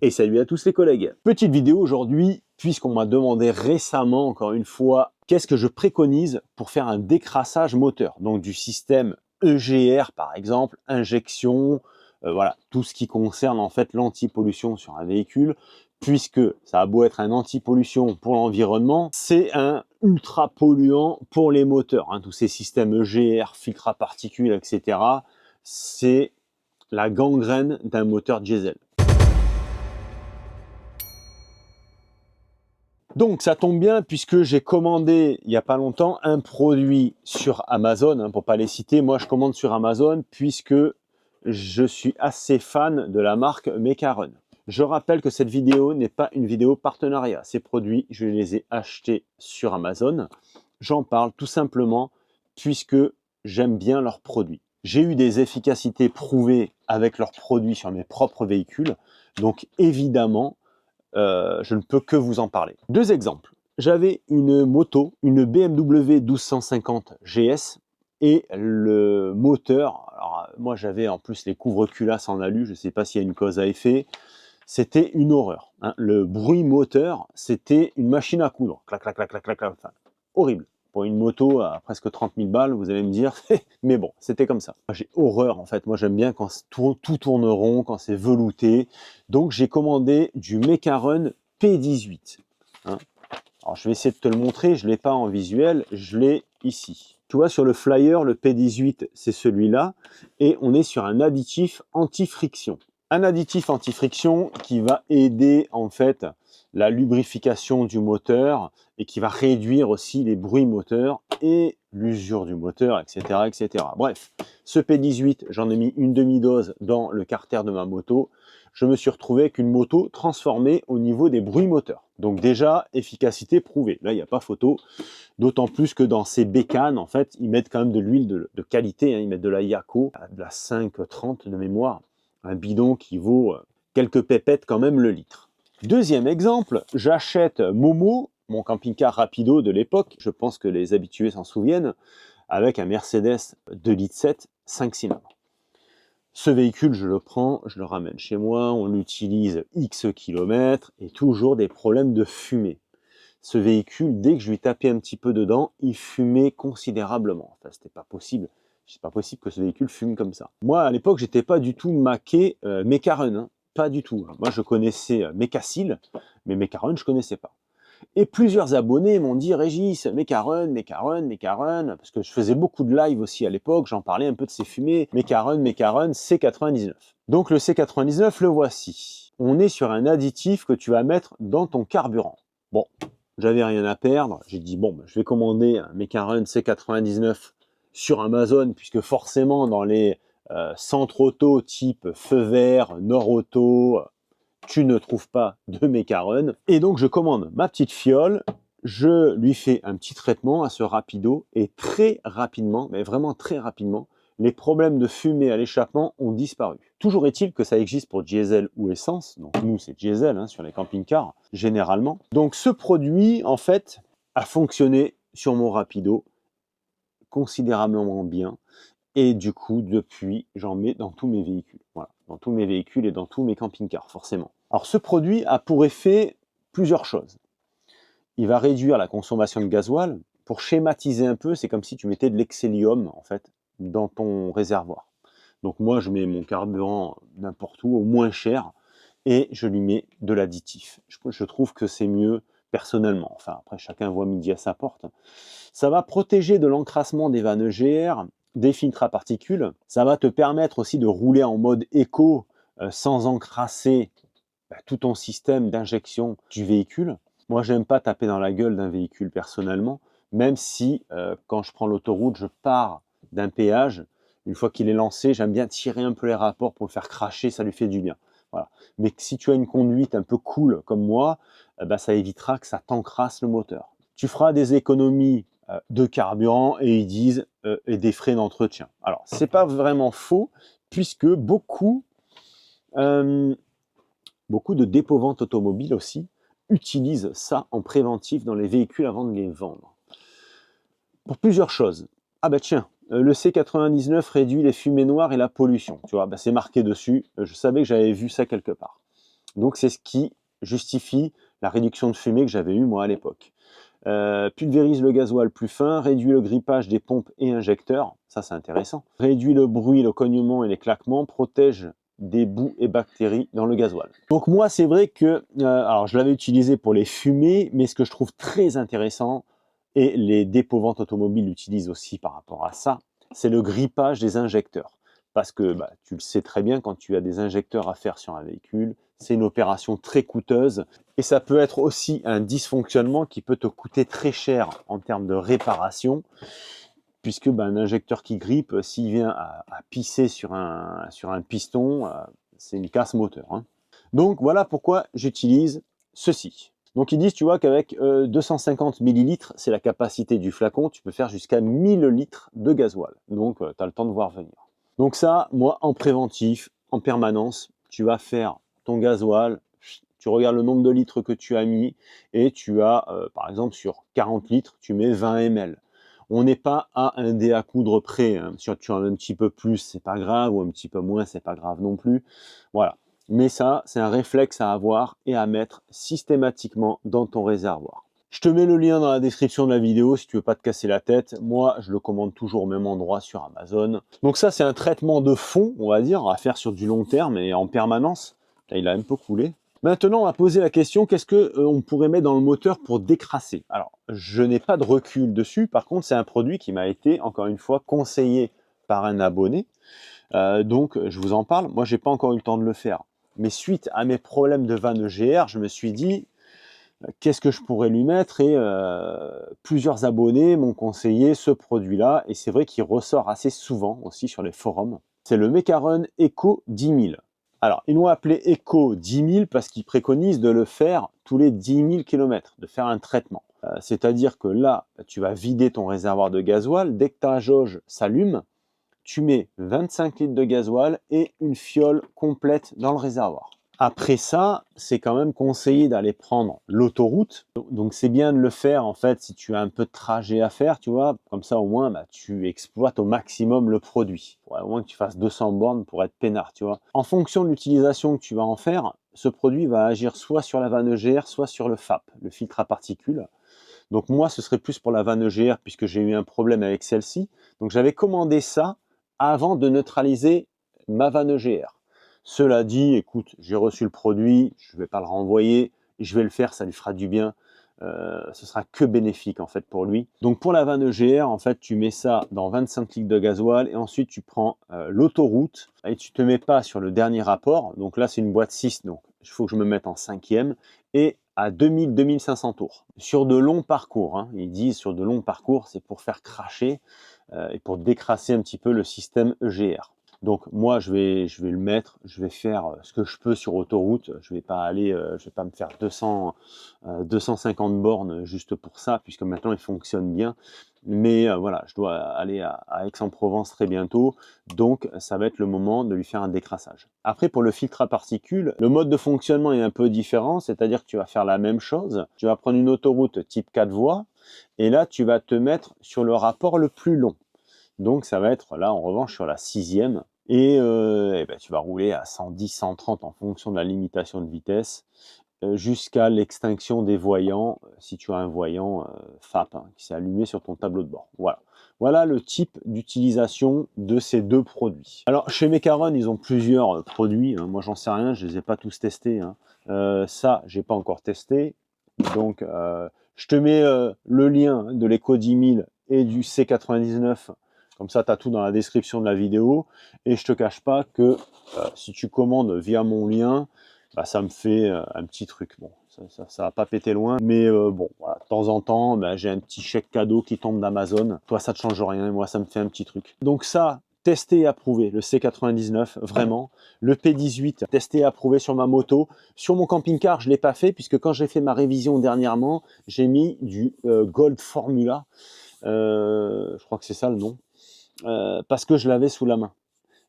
Et salut à tous les collègues. Petite vidéo aujourd'hui, puisqu'on m'a demandé récemment, encore une fois, qu'est-ce que je préconise pour faire un décrassage moteur. Donc du système EGR par exemple, injection, voilà, tout ce qui concerne en fait l'anti-pollution sur un véhicule, puisque ça a beau être un anti-pollution pour l'environnement, c'est un ultra polluant pour les moteurs. Tous ces systèmes EGR, filtres à particules, etc., c'est la gangrène d'un moteur diesel. Donc ça tombe bien puisque j'ai commandé il n'y a pas longtemps un produit sur Amazon, pour ne pas les citer. Moi je commande sur Amazon puisque je suis assez fan de la marque Mecarun. Je rappelle que cette vidéo n'est pas une vidéo partenariat. Ces produits, je les ai achetés sur Amazon. J'en parle tout simplement puisque j'aime bien leurs produits. J'ai eu des efficacités prouvées avec leurs produits sur mes propres véhicules. Donc évidemment, je ne peux que vous en parler. Deux exemples. J'avais une moto, une BMW 1250 GS, et le moteur, alors moi j'avais en plus les couvre-culasses en alu, je ne sais pas s'il y a une cause à effet, c'était une horreur. Le bruit moteur, c'était une machine à coudre. Clac, clac, clac, clac, clac, clac. Enfin, horrible. Pour une moto à presque 30 000 balles, vous allez me dire, mais bon, c'était comme ça. J'ai horreur en fait, moi j'aime bien quand tout tourne rond, quand c'est velouté. Donc j'ai commandé du Mecarun P18. Alors je vais essayer de te le montrer, je ne l'ai pas en visuel, je l'ai ici. Tu vois sur le flyer, le P18 c'est celui-là, et on est sur un additif anti-friction. Un additif anti-friction qui va aider en fait la lubrification du moteur et qui va réduire aussi les bruits moteurs et l'usure du moteur, etc., etc. Bref, ce P18, j'en ai mis une demi-dose dans le carter de ma moto. Je me suis retrouvé avec une moto transformée au niveau des bruits moteurs. Donc déjà, efficacité prouvée. Là, il n'y a pas photo. D'autant plus que dans ces bécanes, en fait, ils mettent quand même de l'huile de qualité. Ils mettent de la Yako, de la 530 de mémoire. Un bidon qui vaut quelques pépettes quand même le litre. Deuxième exemple, j'achète Momo, mon camping-car rapido de l'époque. Je pense que les habitués s'en souviennent, avec un Mercedes 2,7 litres, 5 cylindres. Ce véhicule, je le prends, je le ramène chez moi, on l'utilise X kilomètres et toujours des problèmes de fumée. Ce véhicule, dès que je lui tapais un petit peu dedans, il fumait considérablement. Enfin, c'était pas possible. C'est pas possible que ce véhicule fume comme ça. Moi, à l'époque, j'étais pas du tout maqué Mecarun, pas du tout. Moi, je connaissais Mecacil, mais Mecarun, je connaissais pas. Et plusieurs abonnés m'ont dit « Régis, Mecarun, Mecarun, Mecarun », parce que je faisais beaucoup de live aussi à l'époque, j'en parlais un peu de ces fumées. Mecarun, Mecarun, C99. Donc le C99, le voici. On est sur un additif que tu vas mettre dans ton carburant. Bon, j'avais rien à perdre, j'ai dit bon, je vais commander un Mecarun C99 sur Amazon, puisque forcément dans les centres auto type Feu Vert, Nord Auto, tu ne trouves pas de Mecarun. Et donc je commande ma petite fiole, je lui fais un petit traitement à ce rapido, et très rapidement, mais vraiment très rapidement, les problèmes de fumée à l'échappement ont disparu. Toujours est-il que ça existe pour diesel ou essence, donc nous c'est diesel sur les camping-cars, généralement. Donc ce produit, en fait, a fonctionné sur mon rapido considérablement bien, et du coup, depuis, j'en mets dans tous mes véhicules. Voilà, dans tous mes véhicules et dans tous mes camping-cars, forcément. Alors ce produit a pour effet plusieurs choses. Il va réduire la consommation de gasoil. Pour schématiser un peu, c'est comme si tu mettais de l'excellium, en fait, dans ton réservoir. Donc moi, je mets mon carburant n'importe où, au moins cher, et je lui mets de l'additif. Je trouve que c'est mieux personnellement. Enfin, après, chacun voit midi à sa porte. Ça va protéger de l'encrassement des vannes EGR, des filtres à particules. Ça va te permettre aussi de rouler en mode éco sans encrasser tout ton système d'injection du véhicule. Moi, j'aime pas taper dans la gueule d'un véhicule personnellement, même si quand je prends l'autoroute, je pars d'un péage. Une fois qu'il est lancé, j'aime bien tirer un peu les rapports pour le faire cracher, ça lui fait du bien. Voilà. Mais si tu as une conduite un peu cool comme moi, ça évitera que ça t'encrasse le moteur. Tu feras des économies de carburant et ils disent et des frais d'entretien. Alors, c'est pas vraiment faux puisque beaucoup de dépôts-ventes automobiles aussi utilisent ça en préventif dans les véhicules avant de les vendre. Pour plusieurs choses. Ah bah tiens, le C99 réduit les fumées noires et la pollution. Tu vois, c'est marqué dessus. Je savais que j'avais vu ça quelque part. Donc c'est ce qui justifie la réduction de fumée que j'avais eue moi à l'époque. Pulvérise le gasoil plus fin, réduit le grippage des pompes et injecteurs, ça c'est intéressant. Réduit le bruit, le cognement et les claquements, protège des boues et bactéries dans le gasoil. Donc moi c'est vrai que, alors je l'avais utilisé pour les fumées, mais ce que je trouve très intéressant, et les dépôt-ventes automobiles l'utilisent aussi par rapport à ça, c'est le grippage des injecteurs. Parce que tu le sais très bien, quand tu as des injecteurs à faire sur un véhicule, c'est une opération très coûteuse et ça peut être aussi un dysfonctionnement qui peut te coûter très cher en termes de réparation, puisque un injecteur qui grippe, s'il vient à pisser sur un piston, c'est une casse moteur, hein. Donc voilà pourquoi j'utilise ceci. Donc ils disent, tu vois, qu'avec 250 millilitres, c'est la capacité du flacon, tu peux faire jusqu'à 1000 litres de gasoil. Donc tu as le temps de voir venir. Donc ça, moi, en préventif, en permanence, tu vas faire ton gasoil, tu regardes le nombre de litres que tu as mis et tu as, par exemple, sur 40 litres, tu mets 20 ml. On n'est pas à un dé à coudre près, hein. Si tu en as un petit peu plus, c'est pas grave, ou un petit peu moins, c'est pas grave non plus. Voilà. Mais ça, c'est un réflexe à avoir et à mettre systématiquement dans ton réservoir. Je te mets le lien dans la description de la vidéo si tu veux pas te casser la tête. Moi, je le commande toujours au même endroit sur Amazon. Donc ça, c'est un traitement de fond, on va dire, à faire sur du long terme et en permanence. Là, il a un peu coulé. Maintenant, on va poser la question, qu'est-ce qu'on pourrait mettre dans le moteur pour décrasser? Alors, je n'ai pas de recul dessus. Par contre, c'est un produit qui m'a été, encore une fois, conseillé par un abonné. Donc, je vous en parle. Moi, j'ai pas encore eu le temps de le faire. Mais suite à mes problèmes de vanne EGR, je me suis dit, qu'est-ce que je pourrais lui mettre? Et plusieurs abonnés m'ont conseillé ce produit-là. Et c'est vrai qu'il ressort assez souvent aussi sur les forums. C'est le Mecarun Eco 10 000. Alors, ils l'ont appelé Eco 10 000 parce qu'ils préconisent de le faire tous les 10 000 km, de faire un traitement. C'est-à-dire que là, tu vas vider ton réservoir de gasoil. Dès que ta jauge s'allume, tu mets 25 litres de gasoil et une fiole complète dans le réservoir. Après ça, c'est quand même conseillé d'aller prendre l'autoroute. Donc c'est bien de le faire en fait si tu as un peu de trajet à faire, tu vois. Comme ça au moins tu exploites au maximum le produit. Ouais, au moins que tu fasses 200 bornes pour être peinard, tu vois. En fonction de l'utilisation que tu vas en faire, ce produit va agir soit sur la vanne EGR, soit sur le FAP, le filtre à particules. Donc moi, ce serait plus pour la vanne EGR puisque j'ai eu un problème avec celle-ci. Donc j'avais commandé ça avant de neutraliser ma vanne EGR. Cela dit, écoute, j'ai reçu le produit, je ne vais pas le renvoyer, je vais le faire, ça lui fera du bien. Ce sera que bénéfique en fait pour lui. Donc pour la vanne EGR, en fait, tu mets ça dans 25 litres de gasoil et ensuite tu prends l'autoroute et tu te mets pas sur le dernier rapport. Donc là, c'est une boîte 6, donc il faut que je me mette en 5e et à 2000-2500 tours. Sur de longs parcours, hein, ils disent sur de longs parcours, c'est pour faire cracher et pour décrasser un petit peu le système EGR. Donc moi je vais le mettre, je vais faire ce que je peux sur autoroute, je vais pas aller, je vais pas me faire 250 bornes juste pour ça, puisque maintenant il fonctionne bien. Mais voilà, je dois aller à Aix-en-Provence très bientôt, donc ça va être le moment de lui faire un décrassage. Après pour le filtre à particules, le mode de fonctionnement est un peu différent, c'est-à-dire que tu vas faire la même chose, tu vas prendre une autoroute type 4 voies, et là tu vas te mettre sur le rapport le plus long. Donc ça va être là en revanche sur la 6e et tu vas rouler à 110, 130 en fonction de la limitation de vitesse jusqu'à l'extinction des voyants, si tu as un voyant FAP qui s'est allumé sur ton tableau de bord. Voilà. Voilà le type d'utilisation de ces deux produits. Alors chez Mecarun, ils ont plusieurs produits, hein. Moi j'en sais rien, je ne les ai pas tous testés, hein. Ça, j'ai pas encore testé. Donc je te mets le lien de l'Eco 10 000 et du C99. Comme ça, tu as tout dans la description de la vidéo. Et je te cache pas que si tu commandes via mon lien, ça me fait un petit truc. Bon, ça va pas péter loin. Mais bon, voilà, de temps en temps, j'ai un petit chèque cadeau qui tombe d'Amazon. Toi, ça te change rien. Et moi, ça me fait un petit truc. Donc ça, testé et approuvé. Le C99, vraiment. Le P18, testé et approuvé sur ma moto. Sur mon camping-car, je ne l'ai pas fait, puisque quand j'ai fait ma révision dernièrement, j'ai mis du Gold Formula. Je crois que c'est ça le nom. Parce que je l'avais sous la main.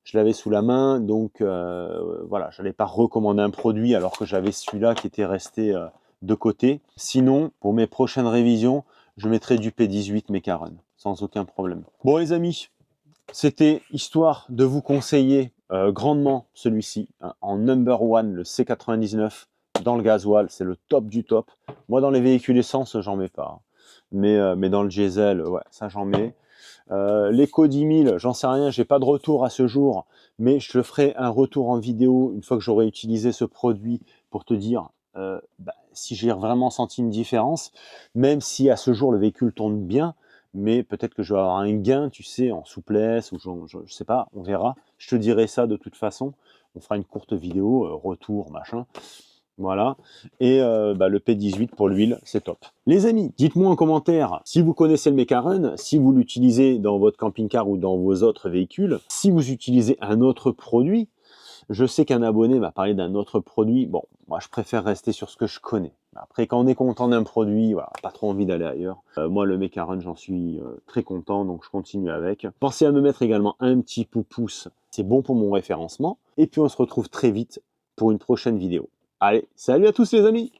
Je l'avais sous la main, donc voilà, je n'allais pas recommander un produit alors que j'avais celui-là qui était resté de côté. Sinon, pour mes prochaines révisions, je mettrai du P18 Mecarun, sans aucun problème. Bon les amis, c'était histoire de vous conseiller grandement celui-ci, hein, en number one, le C99 dans le gasoil, c'est le top du top. Moi, dans les véhicules essence, j'en mets pas. Mais dans le diesel, ouais, ça j'en mets. L'Eco 10 000, j'en sais rien, j'ai pas de retour à ce jour, mais je te ferai un retour en vidéo une fois que j'aurai utilisé ce produit pour te dire si j'ai vraiment senti une différence, même si à ce jour le véhicule tourne bien, mais peut-être que je vais avoir un gain, tu sais, en souplesse, ou je sais pas, on verra. Je te dirai ça de toute façon. On fera une courte vidéo, retour, machin. Voilà. Et le P18 pour l'huile, c'est top. Les amis, dites-moi en commentaire si vous connaissez le McLaren, si vous l'utilisez dans votre camping-car ou dans vos autres véhicules, si vous utilisez un autre produit. Je sais qu'un abonné m'a parlé d'un autre produit. Bon, moi, je préfère rester sur ce que je connais. Après, quand on est content d'un produit, voilà, pas trop envie d'aller ailleurs. Moi, le McLaren, j'en suis très content, donc je continue avec. Pensez à me mettre également un petit pouce, c'est bon pour mon référencement. Et puis, on se retrouve très vite pour une prochaine vidéo. Allez, salut à tous les amis!